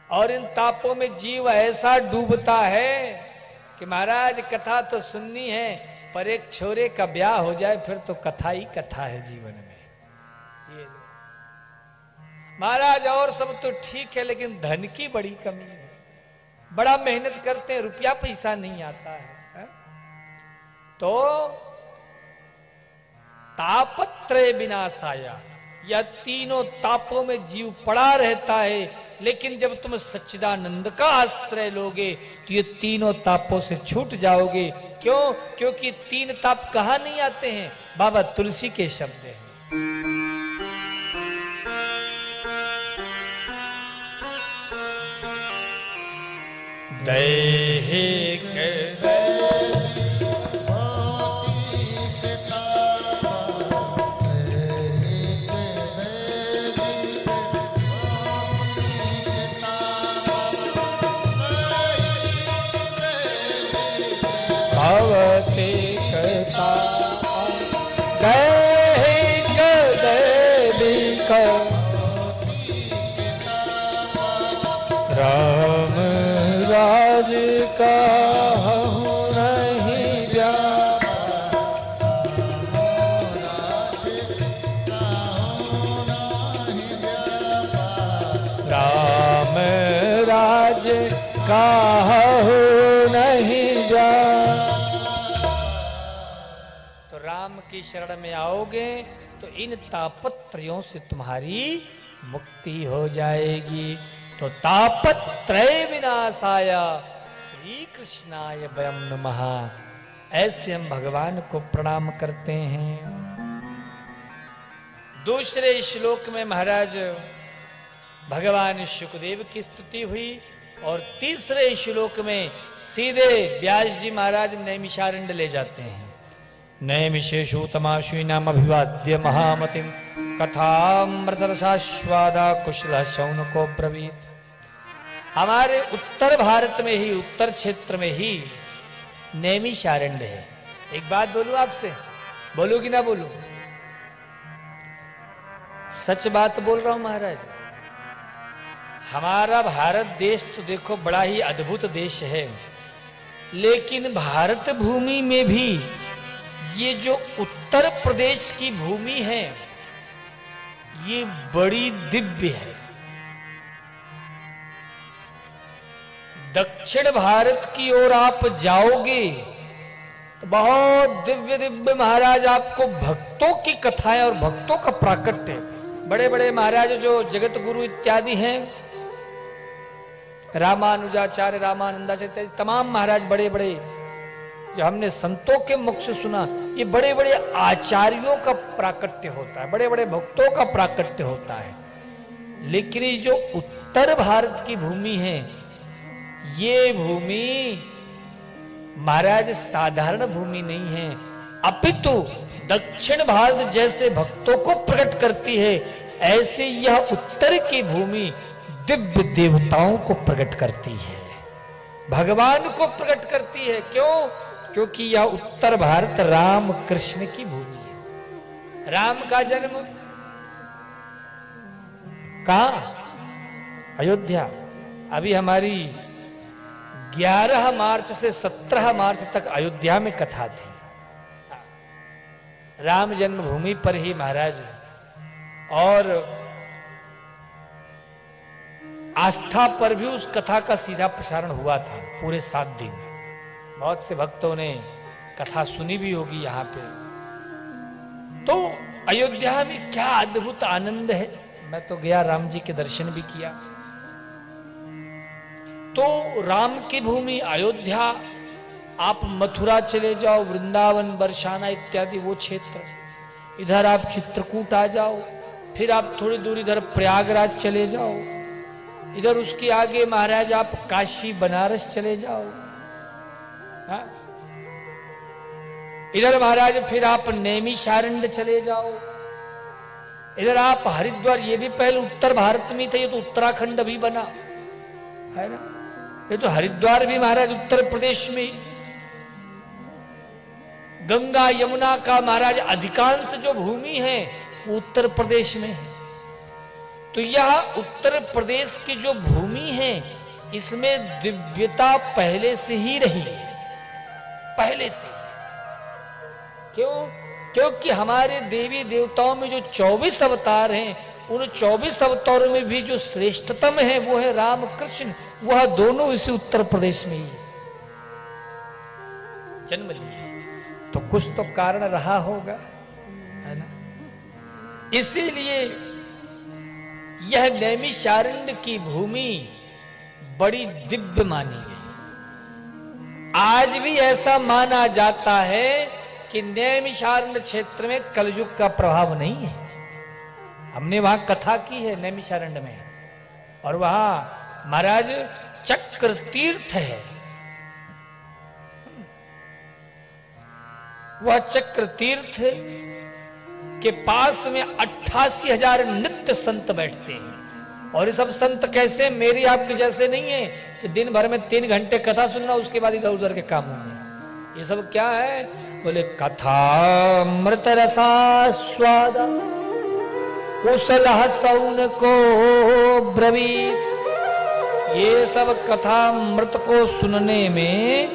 और इन तापों में जीव ऐसा डूबता है कि महाराज कथा तो सुननी है, पर एक छोरे का ब्याह हो जाए फिर तो कथा ही कथा है जीवन में। ये महाराज और सब तो ठीक है, लेकिन धन की बड़ी कमी है। बड़ा मेहनत करते हैं, रुपया पैसा नहीं आता है। तो तापत्रय विनाशाया, यह तीनों तापों में जीव पड़ा रहता है, लेकिन जब तुम सच्चिदानंद का आश्रय लोगे तो ये तीनों तापों से छूट जाओगे। क्यों? क्योंकि तीन ताप कहां नहीं आते हैं, बाबा तुलसी के शब्द हैं। दैहिक भौतिकता, दैहिक दैविक राम राज का नहीं जाना, राम राज का नहीं जाना। तो राम की शरण में आओगे तो इन तापत्रयों से तुम्हारी मुक्ति हो जाएगी। तो तापत्रय विनाशाय श्री कृष्णाय वयं नमः। ऐसे हम भगवान को प्रणाम करते हैं। दूसरे श्लोक में महाराज भगवान शुकदेव की स्तुति हुई और तीसरे श्लोक में सीधे व्यास जी महाराज नैमिषारण्य ले जाते हैं। नैमिषेषूतमाश्विनाम अभिवाद्य महामतिम कथामृतरसास्वादा कुशल शौनको ब्रवीत। हमारे उत्तर भारत में ही, उत्तर क्षेत्र में ही नैमिषारण्य है। एक बात बोलूं आपसे, बोलूं कि ना बोलूं? सच बात बोल रहा हूं महाराज। हमारा भारत देश तो देखो बड़ा ही अद्भुत देश है, लेकिन भारत भूमि में भी ये जो उत्तर प्रदेश की भूमि है ये बड़ी दिव्य है। दक्षिण भारत की ओर आप जाओगे तो बहुत दिव्य दिव्य महाराज आपको भक्तों की कथाएं और भक्तों का प्राकट्य, बड़े बड़े महाराज जो जगत गुरु इत्यादि हैं, रामानुजाचार्य, रामानंदाचार्य, तमाम महाराज बड़े बड़े जो हमने संतों के मुख से सुना, ये बड़े बड़े आचार्यों का प्राकट्य होता है, बड़े बड़े भक्तों का प्राकट्य होता है। लेकिन ये जो उत्तर भारत की भूमि है, ये भूमि महाराज साधारण भूमि नहीं है, अपितु दक्षिण भारत जैसे भक्तों को प्रकट करती है, ऐसे यह उत्तर की भूमि दिव्य देवताओं को प्रकट करती है, भगवान को प्रकट करती है। क्यों? क्योंकि यह उत्तर भारत राम कृष्ण की भूमि है। राम का जन्म कहां? अयोध्या। अभी हमारी 11 मार्च से 17 मार्च तक अयोध्या में कथा थी। राम जन्मभूमि पर ही महाराज, और आस्था पर भी उस कथा का सीधा प्रसारण हुआ था पूरे 7 दिन। बहुत से भक्तों ने कथा सुनी भी होगी यहां पे। तो अयोध्या में क्या अद्भुत आनंद है। मैं तो गया, राम जी के दर्शन भी किया। तो राम की भूमि अयोध्या, आप मथुरा चले जाओ, वृंदावन, बरसाना इत्यादि वो क्षेत्र, इधर आप चित्रकूट आ जाओ, फिर आप थोड़ी दूर इधर प्रयागराज चले जाओ, इधर उसके आगे महाराज आप काशी बनारस चले जाओ, हा? इधर महाराज फिर आप नैमिषारण्य चले जाओ, इधर आप हरिद्वार, ये भी पहले उत्तर भारत में था, ये तो उत्तराखंड अभी बना है ना। ये तो हरिद्वार भी महाराज उत्तर प्रदेश में। गंगा यमुना का महाराज अधिकांश जो भूमि है वो उत्तर प्रदेश में है। तो यह उत्तर प्रदेश की जो भूमि है इसमें दिव्यता पहले से ही रही है, पहले से। क्यों? क्योंकि हमारे देवी देवताओं में जो 24 अवतार हैं, उन 24 अवतारों में भी जो श्रेष्ठतम है वो है राम कृष्ण। वह दोनों इसी उत्तर प्रदेश में ही जन्म लिए, तो कुछ तो कारण रहा होगा, है ना? इसीलिए यह नैमिषारण्य की भूमि बड़ी दिव्य मानी गई। आज भी ऐसा माना जाता है कि नैमिषारण्य क्षेत्र में कलयुग का प्रभाव नहीं है। हमने वहां कथा की है नैमिषारण्य में, और वहां महाराज चक्र तीर्थ है। वह चक्र तीर्थ के पास में 88,000 नित्य संत बैठते हैं। और ये सब संत कैसे? मेरी आपके जैसे नहीं है कि दिन भर में 3 घंटे कथा सुनना, उसके बाद इधर उधर के कामों में। ये सब क्या है? बोले कथा मृत रसा स्वाद कुशल सौन को ब्रवीत। ये सब कथा मृत को सुनने में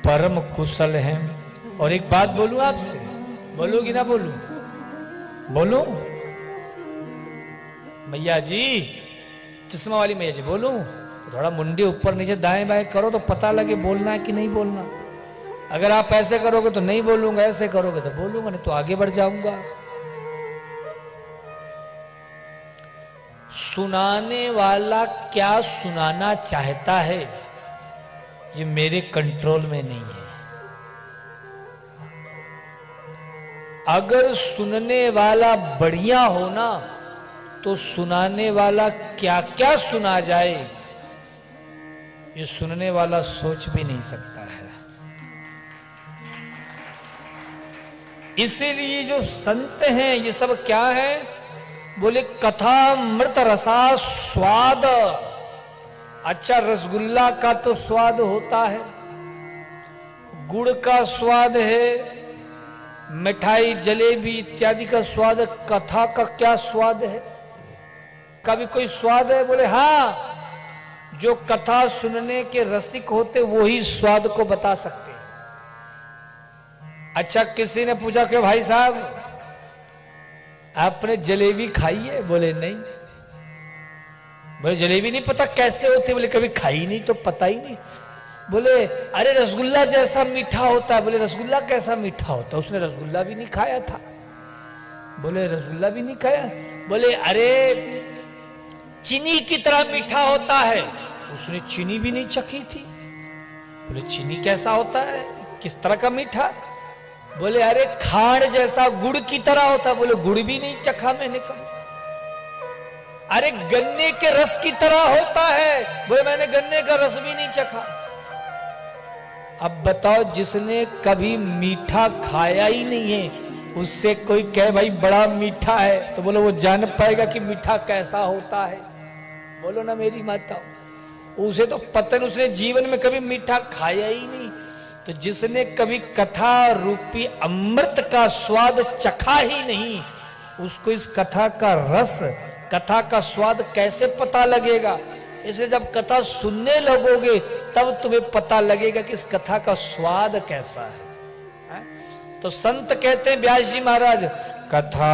परम कुशल हैं। और एक बात बोलूं आपसे, बोलूं ना बोलूं? बोलूं मैया जी, चश्मा वाली मैया जी, बोलूं? थोड़ा मुंडी ऊपर नीचे दाएं बाएं करो तो पता लगे बोलना है कि नहीं बोलना। अगर आप ऐसे करोगे तो नहीं बोलूंगा, ऐसे करोगे तो बोलूंगा, नहीं तो आगे बढ़ जाऊंगा। सुनाने वाला क्या सुनाना चाहता है ये मेरे कंट्रोल में नहीं है। अगर सुनने वाला बढ़िया हो ना तो सुनाने वाला क्या क्या सुना जाए ये सुनने वाला सोच भी नहीं सकता है। इसीलिए जो संत हैं ये सब क्या है? बोले कथा मृत रसा स्वाद। अच्छा, रसगुल्ला का तो स्वाद होता है, गुड़ का स्वाद है, मिठाई जलेबी इत्यादि का स्वाद। कथा का क्या स्वाद है? कभी कोई स्वाद है? बोले हाँ, जो कथा सुनने के रसिक होते वो ही स्वाद को बता सकते। अच्छा, किसी ने पूछा कि भाई साहब आपने जलेबी खाई है? बोले नहीं। बोले जलेबी नहीं पता कैसे होती? बोले कभी खाई नहीं तो पता ही नहीं। बोले अरे रसगुल्ला जैसा मीठा होता है। बोले रसगुल्ला कैसा मीठा होता? उसने रसगुल्ला भी नहीं खाया था। बोले रसगुल्ला भी नहीं खाया? बोले अरे चीनी की तरह मीठा होता है। उसने चीनी भी नहीं चखी थी। बोले चीनी कैसा होता है, किस तरह का मीठा? बोले अरे खांड जैसा गुड़ की तरह होता। बोले गुड़ भी नहीं चखा मैंने कभी। अरे गन्ने के रस की तरह होता है। बोले मैंने गन्ने का रस भी नहीं चखा। अब बताओ, जिसने कभी मीठा खाया ही नहीं है उससे कोई कहे भाई बड़ा मीठा है तो बोलो वो जान पाएगा कि मीठा कैसा होता है? बोलो ना मेरी माता, उसे तो पतन, उसने जीवन में कभी मीठा खाया ही नहीं। तो जिसने कभी कथा रूपी अमृत का स्वाद चखा ही नहीं उसको इस कथा का रस, कथा का स्वाद कैसे पता लगेगा? इसे जब कथा सुनने लगोगे तब तुम्हें पता लगेगा कि इस कथा का स्वाद कैसा है। तो संत कहते हैं व्यास जी महाराज, कथा